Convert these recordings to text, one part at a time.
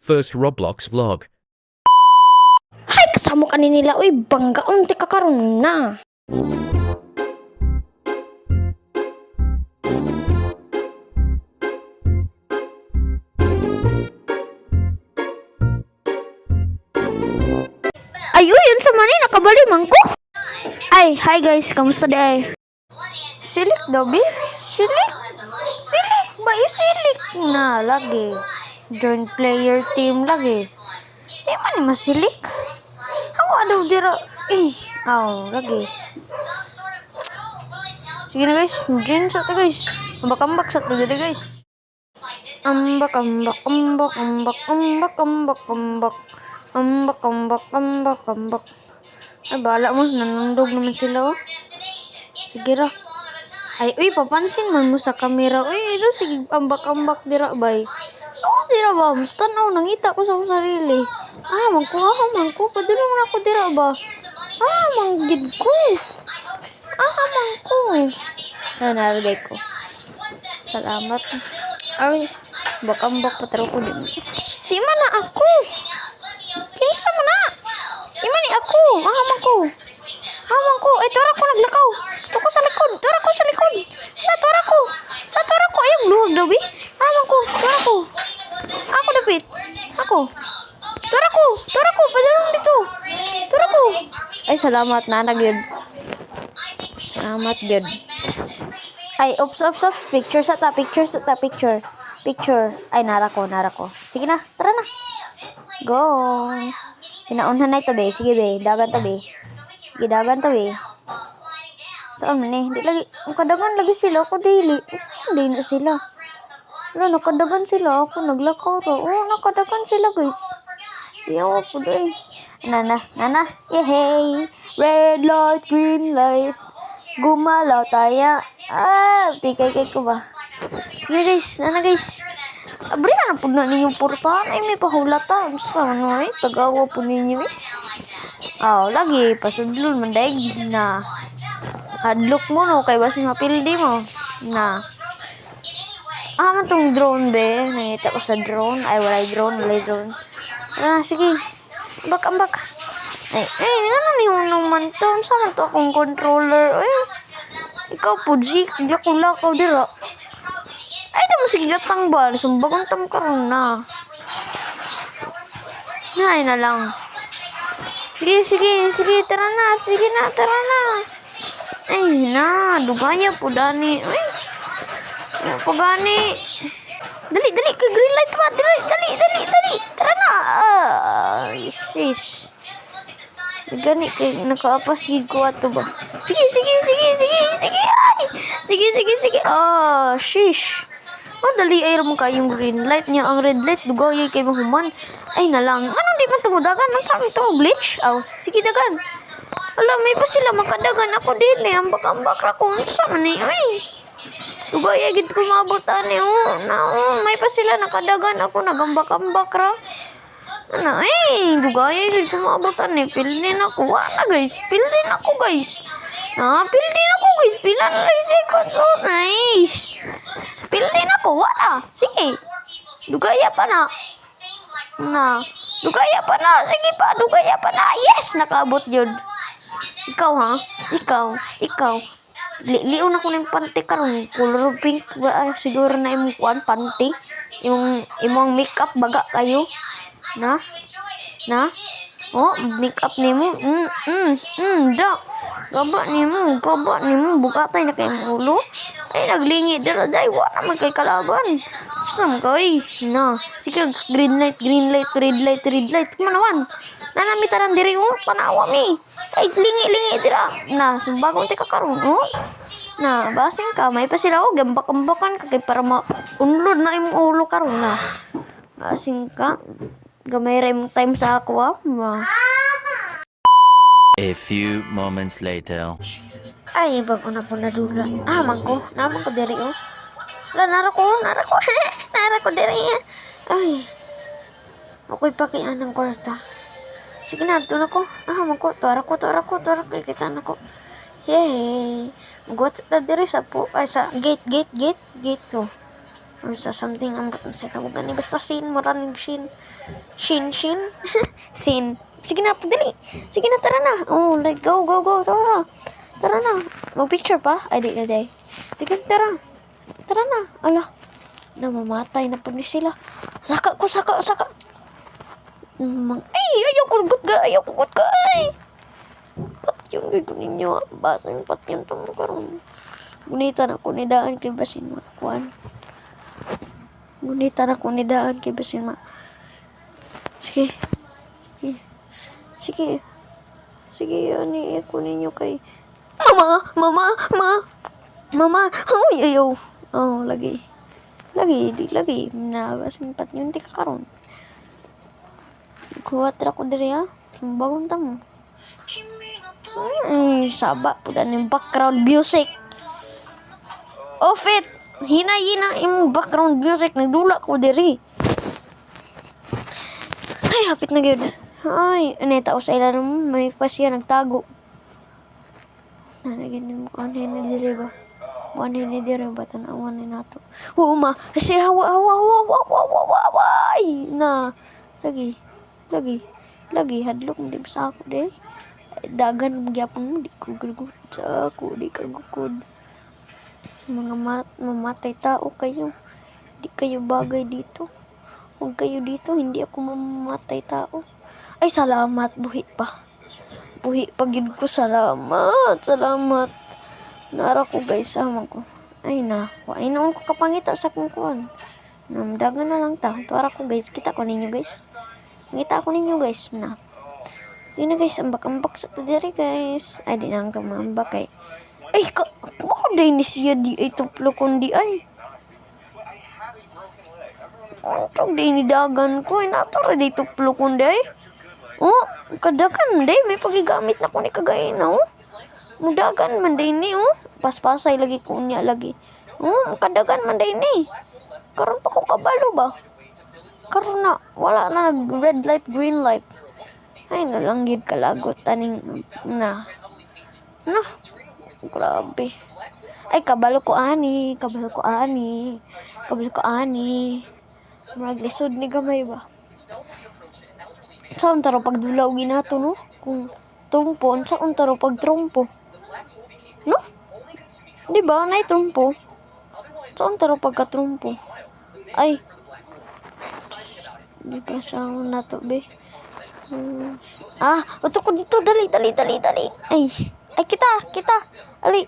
First Roblox vlog. Hay, kasamo ka ni nila. Uy, banggaon, ti kakaroon na. Ay, uy, yun sa mani, nakabali man ko. Ay, hi guys, kamusta di ay? Silik daw, bi? Silik? Silik ba? Isilik na, lagi. Join player team lagi. Di man ni masilik. Hawa daw dira. Lagi. Sige na guys, join sa to guys. Ambak-ambak sa to diri guys. Ambak, ambak, ambak, ambak, ambak, ambak, ambak. Ambak, ambak, ambak, ambak. Ay, bahala mo. Nanundog naman sila, oh. Sige ra. Ay, uy, papansin man mo sa kamera. Uy, ito, sige, ambak-ambak dira, bay. Oo, dira ba? Tanaw, nangita ko sa akong sarili. Mangko. Padulong na ako dira ba? Manggid ko. Mangko. Naragay ko. Salamat. Ay, ambak-ambak pataro ko din. Di man na ako. Kinsa mo na? Di man ni ako. Mangko. Ay, tura ko naglakaw. Tura ko sa likod. Tura ko. Ayong luhag daw, bi. Tura ko. Ako dapit. Tura ko. Padalong dito. Tura ko. Ay, salamat na nagyod. Salamat gyud. Ay, ops. Picture. Ay, nara ko. Sige na, tara na. Go. Hinaunhan na ito, be. Sige, be. Dagan to, be. Saan man eh? Di lagi. Nakadagan lagi sila. Ako daily. Saan din na sila? Wala, nakadagan sila. Ako naglakaw ra. Nakadagan sila, guys. Iyaw ako doon. Nana. Yehey. Red light, green light. Gumalaw tayo. Tikay ko ba? Sige guys. Nana guys. Abri na po na ninyong portahan. Ay, may pahulata. Saan mo eh? Tagawa po ninyo eh. Lagi. Pasudlon. Mandaig na. Hadlock mo no. Kaya basi mapildi mo. Na. Man tong drone be. Nangita ko sa drone. Ay, walay drone. Sige. Ambak. Ay, ano ni unong manton? Saan to akong controller? Ay, ikaw po, G. Lakaw dira. Ay, naman sige gatang ba? Sumbagong tam karon na. Ay na lang. Sige. Tara na. Ay, dugaya po, Dani. Ay, pagani. Dali, kay green light ba? Dali. Tara na. Sis. Gani, kay nakaapasigid ko ato ba? Sige. Ay, sige. Shish. Dali ay mo kayong green light niya. Ang red light, dugay kay mahuman. Ay na lang. Anong di man tumudagan? Ang saan ito bleach? Sige dagan. Alam, may pa sila makadagan ako din eh. Ambak ra ko. Saan man eh? Ay. Dugay ay gid ko maabutan eh. May pa sila nakadagan ako. Nagambak-ambak ra. Dugay ay gid ko maabutan eh. Pildin ako. Guys. Pildin ako guys. Pila na lang seconds. Nice. Pildin ako. Sige. Dugaya pa na. Sige pa. Dugaya pa na. Yes! Nakaabot yun. Ikaw ha? Ikaw. Liun ako ng panty karon. Color pink ba? Siguro na imong kuan panty. Imong makeup baga kayo. Na? Makeup nimo. Da. Gaba nimo. Bugatay na kay ulo. Ay, naglingi dira day. Wala man kay kalaban. Sam kay. Na. Sige, green light, red light. Kumanawan. Nanamitaran diri tanawa mi. Ay, lingi dira. Na, sumbagong ti kakaron. Na, basing ka. May pa sila gambak-ambakan ka kay para maunlod na imong ulo karon na. Basing ka. Gamay ra imong time sa ako A few moments later. Ay, bago na po nadula. Naman ko diri Wala, nara ko diri. Ay. Ako'y pakian ng kwarta. Sige na, doon ako. Tora ko. Kita na ko. Yay. Magwatch na diri sa gate to. Or sa something ang sa tawagan ni basta sin maranig sin. Shin. Sin. Sige na, pagdali. Sige na, tara na. Oh, like go. Tara na. Tara na. Mag-picture pa? Ay, di na, day. Sige, tara. Tara na. Ala. Namamatay na po ni sila. Saka. Ay, ayaw ko gut ka. Ay. Pat yung gito ninyo. Basa yung pat yung tamo karon. Gunita na ko nidaan kay basin makuan. Gunita na ko nidaan kay basin ma. Sige. Ani ako ninyo kay Mama. Ay, ayaw. Oh, lagi. Na basin pat yung tika karon. Kuwatra ko diri ha. Sumbagong tamo. Ay, saba po yung background music. Off it! Hina yung background music. Nagdula ko diri. Ay, hapit na gyud. Ay, tao sa ilan may pasya nagtago. Nalagyan mo anhin na diri ba? Anhin na diri ba? Tanawan na nato. Oo ma, kasi hawa. Ay, na. Lagi, hadlok mo di sa ako de. Dagan magyapon mo, di ko gugod sa ako, di ka gugod. Mga mamatay tao kayo. Di kayo bagay dito. Huwag kayo dito, hindi ako mamamatay tao. Ay, salamat, buhi pa gid ko, salamat. Nara ko guys, sama ko. Ay na, wain noon ko kapangita sa kungkuan. Namdagan na lang ta. Tuwara ko guys, kita ko ninyo guys. Ngita ko ninyo guys, na. Yun na guys, ambak sa tadiri guys. Ay, di nang tumambak kay. Ay, bako day ni siya di ay tuplo kundi ay. Antog day ni dagan ko, inato day tuplo kundi ay. Oh, kadagan day, may pagigamit na ko ni kagay na oh. Mudagan man day ni oh. Paspasay lagi ko niya lagi. Oh, kadagan man day ni. Karon pa ko kabalo ba? Karon na, wala na nag red light, green light. Ay, nalanggid kalagot taning na. No. Grabe. Ay, kabalo ko ani. Murag lisod ni gamay ba? Saan taro pagdulaw ginato, no? Kung trumpo, saan taro pag trumpo? No? Di ba? Nay trumpo. Saan taro pagka-trumpo? Ay. Di ba saan na to, be? Uto ko dito. Dali. Ay, kita. Ali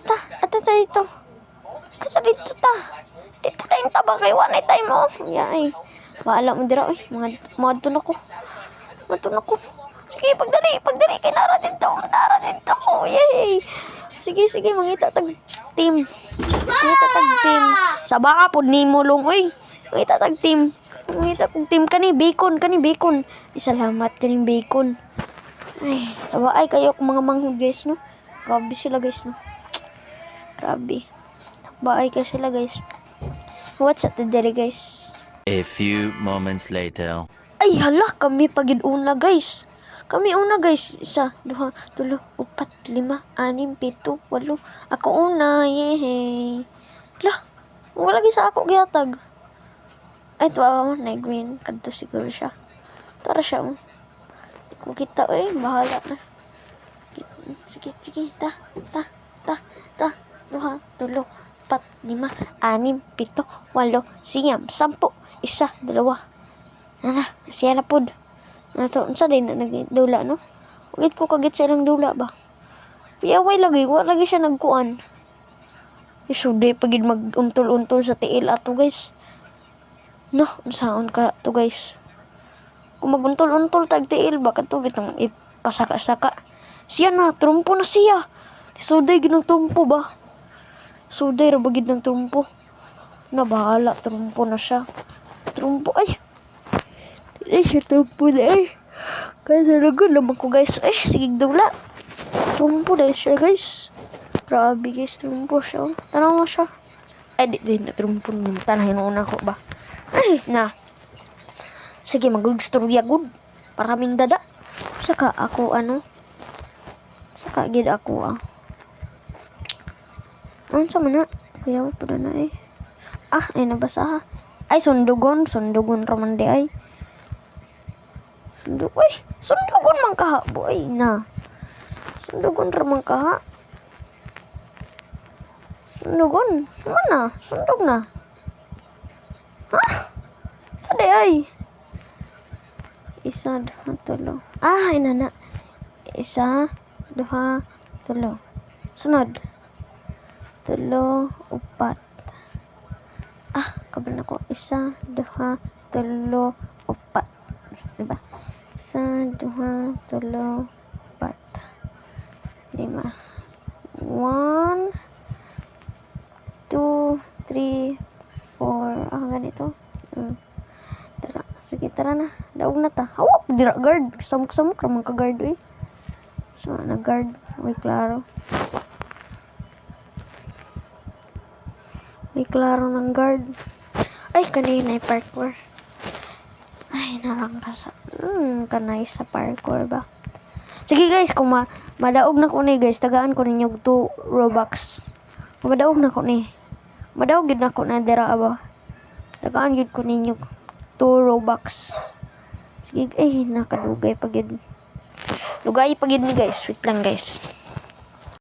ta. Ato ta dito. Kasi dito ta. Dito na yung taba kayo. Wanay tayo mo. Ay. Baala mo dira. Mga tun ako. Sige, pagdali. Kay nara dito. Yay. Sige. Mangita tag team. Sa baka po ni mulong. Mangita tag team. Kani bacon. Salamat kaning bacon. Ay, sabaay kayo mga manghud guys, no? Grabe sila guys, no? Grabe. Baay kayo sila guys. What's up today guys? A few moments later. Ay, hala, kami pagid una guys. 1, 2, 3, 4, 5, 6, 7, 8. Ako una, yehey. Hala, wala sa ako gihatag. Ay, tuwa mo, na green. Kadto siguro siya. Tara siya mo. Di ko kita, bahala na. Sige, ta. 2, 3, 4, 5, 6, 7, 8, 9, 10, 11, 12. Nana, siya na pod. Nato, unsa din na nagdula, no? Ugit ko kagit sa ilang dula ba? Piyaway lagi, wala lagi siya nagkuan. Isude, pagid mag-untol-untol sa tiil ato, guys. No, unsaon ka to, guys. Kung mag-untol-untol tag tiil, baka to bitong ipasaka-saka. Siya na, trumpo na siya. Suday ginang trumpo ba? Suday rabagid ng trumpo. Nabahala, trumpo na siya. Trumpo, ay. Ay, siya trumpo na, ay. Kaya talaga naman ko, guys. Ay, sige dula. Trumpo na siya, guys. Grabe, guys, trumpo siya. Tanaw mo siya. Ay, di na trumpo. Tanahin una ko ba? Ay, na. Sige, mag-storya good. Paraming dada. Saka ako, Saka gid ako, Ano sa mana? Kaya pa na Ah, ay nabasa ha. Ay, sundugon. Sundugon raman di ay. Sundugon man kaha. Boy na. Sundugon raman kaha. Sundugon. Mana? Sundog na. Ha? Sa di ay. Isa, duha, tulo. Ah, ina na. Isa, duha, tulo. Sunod. Tulo, upat. Ah, kabal na ko. Isa, duha, tulo, upat. Diba? Isa, duha, tulo, upat. 5. 1, 2, 3, 4. Ah, ganito. Tara. Sige, tara na. Daog na ta. Hawak, dira guard. Samok-samok ramang ka guard eh. So, nag-guard. May klaro. May klaro ng guard. Ay, kanina yung parkour. Ay, narang ka sa... kanay sa parkour ba? Sige guys, kung madaog na ko ni guys, tagaan ko ninyo 2 Robux. Kung madaog na ko ni. Madaog yun na ko na dira ba? Tagaan yun ko ninyo 2 Robux. Sige, ay, nakadugay pag yun. Lugay pag yun ni guys. Wait lang guys.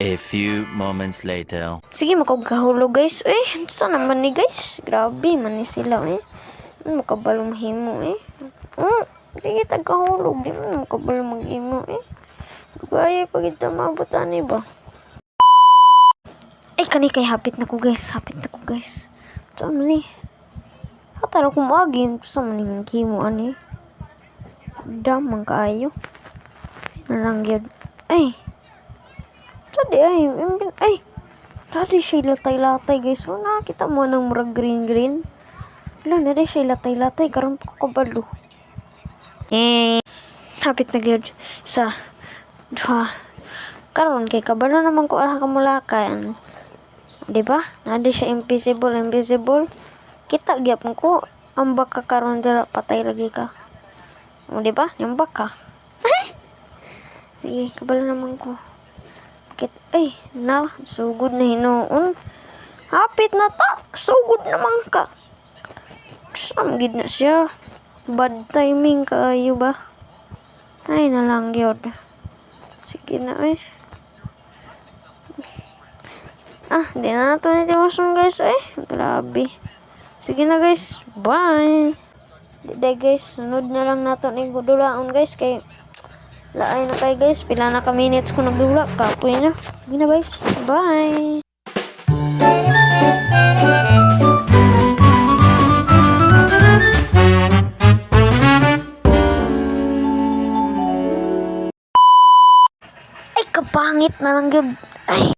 A few moments later. Sige, makagkahulog guys. Saan naman ni guys? Grabe man ni sila eh. Makabalong himo eh. Sige, tagkahulog. Di mo makabalong maghimo eh. Lugay pag ito mabutan eh ba? Ay, kani kay hapit na ko guys. Hapit na ko guys. Saan man eh? Hatara ko maagim. Saan man yung himo ani? Damang kaayo. Narang yun. Ay. Tadi ay. Tadi siya latay-latay guys. So, nakita mo ng murag green-green. Wala na di siya latay-latay. Karoon pa ko kabalo. Hapit na gyud sa karon kay kabalo naman ko kamulakan. Diba? Nadi siya invisible. Kita gyap ko. Ambak ka karon dira patay lagi ka. O diba? Ambak ka. Sige, kabalo naman ko. Ay, sugod na hinoon. Hapit na ta. Sugod naman ka. Samgid na siya. Bad timing kayo ba? Ay, nalang yun. Sige na, eh. Di na nato nitiwason guys, eh. Grabe. Sige na guys. Bye. Diday guys, sunod na lang nato ni gudulaon guys. Kay laay na kayo guys. Pila na ka minutes ko nagdula. Kapoy na. Sige na guys. Bye. Ay, kapangit na lang yun. Ay.